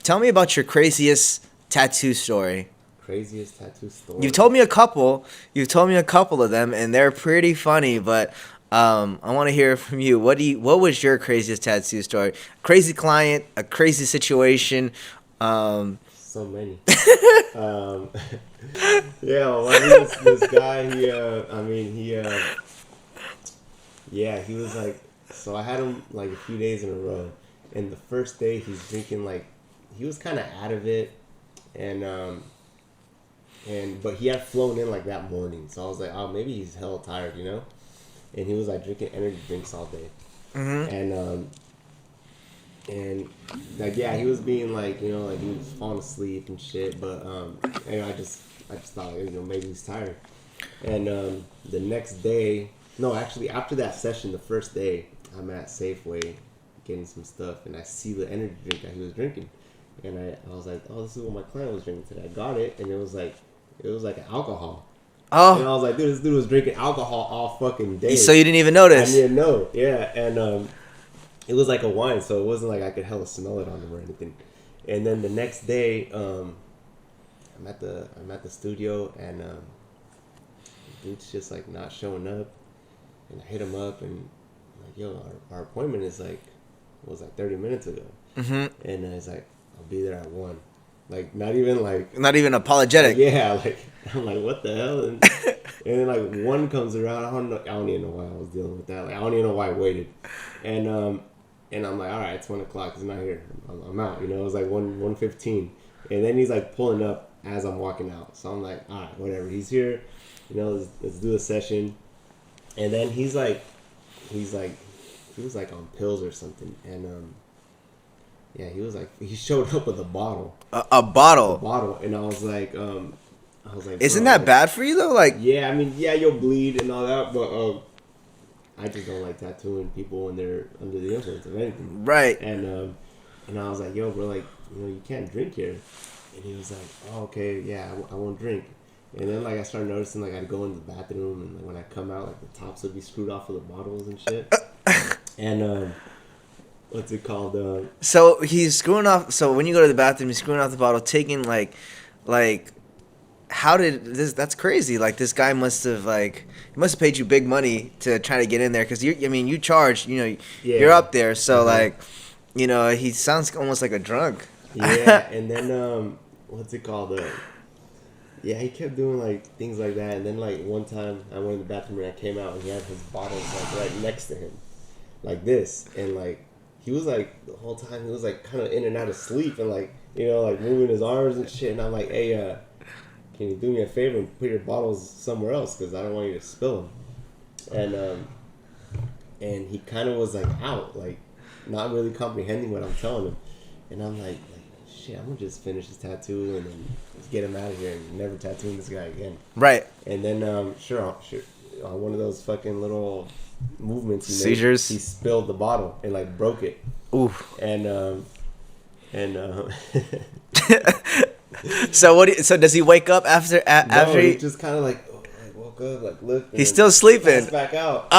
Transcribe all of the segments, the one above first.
Tell me about your craziest tattoo story. Craziest tattoo story. You've told me a couple. You've told me a couple of them, and they're pretty funny. But I want to hear from you. What was your craziest tattoo story? Crazy client, a crazy situation. So many. Yeah, well, this guy. He was like. So I had him like a few days in a row, and the first day he's drinking like, he was kind of out of it, but he had flown in like that morning, so I was like, oh, maybe he's hell tired, you know. And he was like drinking energy drinks all day, and like he was being like, you know, like he was falling asleep and shit, but I just thought, you know, maybe he's tired. And the next day, no, actually after that session, the first day, I'm at Safeway getting some stuff, and I see the energy drink that he was drinking, and I was like, oh, this is what my client was drinking today. I got it, and it was like alcohol. Oh. And I was like, dude, this dude was drinking alcohol all fucking day. So you didn't even notice? I didn't know. Yeah, and it was like a wine, so it wasn't like I could hella smell it on him or anything. And then the next day, I'm at the studio, and dude's just like not showing up, and I hit him up, and I'm like, yo, our appointment was like 30 minutes ago, and he's like, I'll be there at 1. Like, not even apologetic. Yeah, like, I'm like, what the hell? And then like 1 comes around. I don't even know why I was dealing with that. Like, I don't even know why I waited. And I'm like, all right, it's 1 o'clock. He's not here. I'm out. You know, it was like 1:15. And then he's like pulling up as I'm walking out. So I'm like, all right, whatever. He's here. You know, let's do a session. And then he was like on pills or something. And yeah, he showed up with a bottle. A bottle. A bottle, and I was like, isn't that bad for you though? Like, yeah, I mean, yeah, you'll bleed and all that, but I just don't like tattooing people when they're under the influence of anything. Right. And I was like, yo, bro, like, you know, you can't drink here. And he was like, oh, okay, yeah, I won't drink. And then like I started noticing like I'd go into the bathroom, and like, when I come out, like the tops would be screwed off of the bottles and shit. And what's it called? So he's screwing off. So when you go to the bathroom, he's screwing off the bottle, taking like, how did this? That's crazy. Like, this guy must have paid you big money to try to get in there, because you charge. You know, you're up there. So like, you know, he sounds almost like a drunk. Yeah, and then what's it called? Yeah, he kept doing like things like that, and then like one time I went in the bathroom and I came out, and he had his bottles like right next to him, like this, and like. He was like, the whole time, he was like kind of in and out of sleep, and like, you know, like moving his arms and shit. And I'm like, hey, can you do me a favor and put your bottles somewhere else? Because I don't want you to spill them. And he kind of was like out, like not really comprehending what I'm telling him. And I'm like, shit, I'm going to just finish this tattoo and then just get him out of here and never tattooing this guy again. Right. And then, sure, on one of those fucking little movements seizures, he spilled the bottle and like broke it. Oof. And so does he wake up after he just kind of like woke up, like looked, he's still sleeping, back out.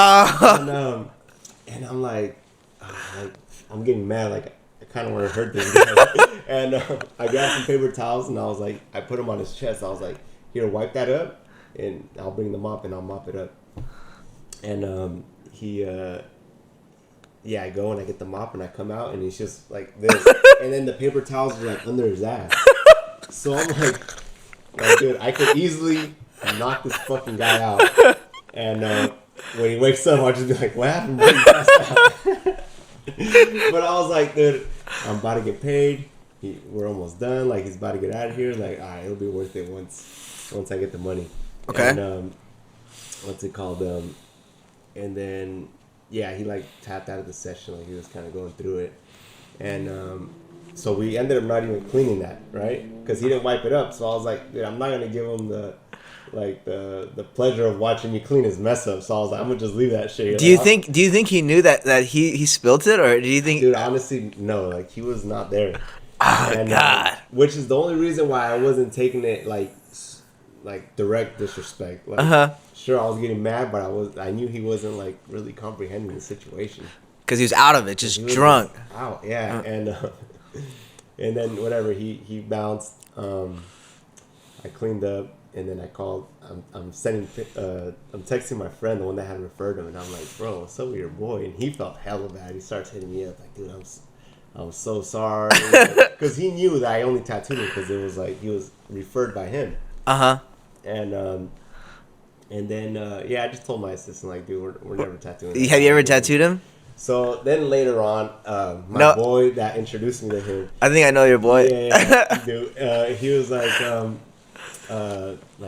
And I'm like I'm getting mad, like I kind of want to hurt this guy. And I grabbed some paper towels, and I was like, I put them on his chest. I was like, here, wipe that up, and I'll bring the mop and I'll mop it up. And I go and I get the mop and I come out, and he's just like this. And then the paper towels are like under his ass. So I'm like, dude, I could easily knock this fucking guy out. And when he wakes up, I'll just be like, what happened? Bro? You passed out. But I was like, dude, I'm about to get paid. We're almost done. Like, he's about to get out of here. Like, all right, it'll be worth it once I get the money. Okay. And what's it called? And then, yeah, he like tapped out of the session, like he was kind of going through it. And so we ended up not even cleaning that, right? Because he didn't wipe it up. So I was like, dude, I'm not going to give him the pleasure of watching me clean his mess up. So I was like, I'm going to just leave that shit. Do you think he knew that he spilled it, or do you think? Dude, honestly, no. Like, he was not there. Oh, God. Which is the only reason why I wasn't taking it like direct disrespect. Like, sure, I was getting mad, but I knew he wasn't like really comprehending the situation. Because he was out of it, just drunk. Out, yeah. And then whatever, he bounced. I cleaned up, and then I called. I'm texting my friend, the one that had referred him, and I'm like, bro, what's up with your boy? And he felt hella bad. He starts hitting me up like, dude, I'm so sorry, because he knew that I only tattooed him because it was like he was referred by him. And then I just told my assistant like, dude, we're never tattooing. Have you ever tattooed him? So then later on, boy that introduced me to him. I think I know your boy. Yeah, dude. He was like,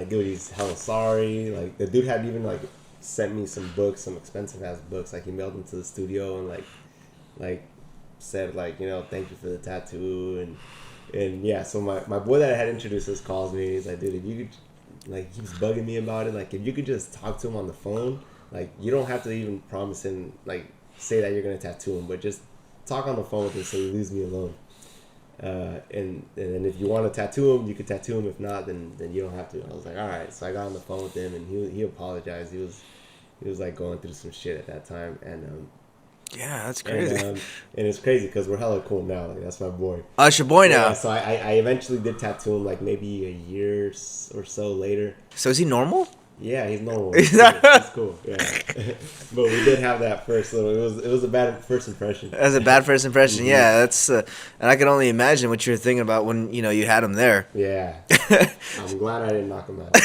dude, he's hella sorry. Like, the dude had even like sent me some books, some expensive ass books. Like, he mailed them to the studio and like said like, thank you for the tattoo and yeah. So my boy that I had introduced us calls me. He's like, dude, if you could, like, he was bugging me about it. Like, if you could just talk to him on the phone, like, you don't have to even promise him, like, say that you're gonna tattoo him, but just talk on the phone with him so he leaves me alone. And if you want to tattoo him, you could tattoo him. If not, then you don't have to. I was like, all right. So I got on the phone with him, and he apologized. He was like going through some shit at that time, and yeah, that's crazy. And it's crazy because we're hella cool now. Like, that's my boy. Oh, it's your boy now. Yeah, so I eventually did tattoo him like maybe a year or so later. So is he normal? Yeah, he's normal. He's cool. Yeah, but we did have that first little. It was a bad first impression. That was a bad first impression. Mm-hmm. Yeah, that's and I can only imagine what you were thinking about when you had him there. Yeah, I'm glad I didn't knock him out.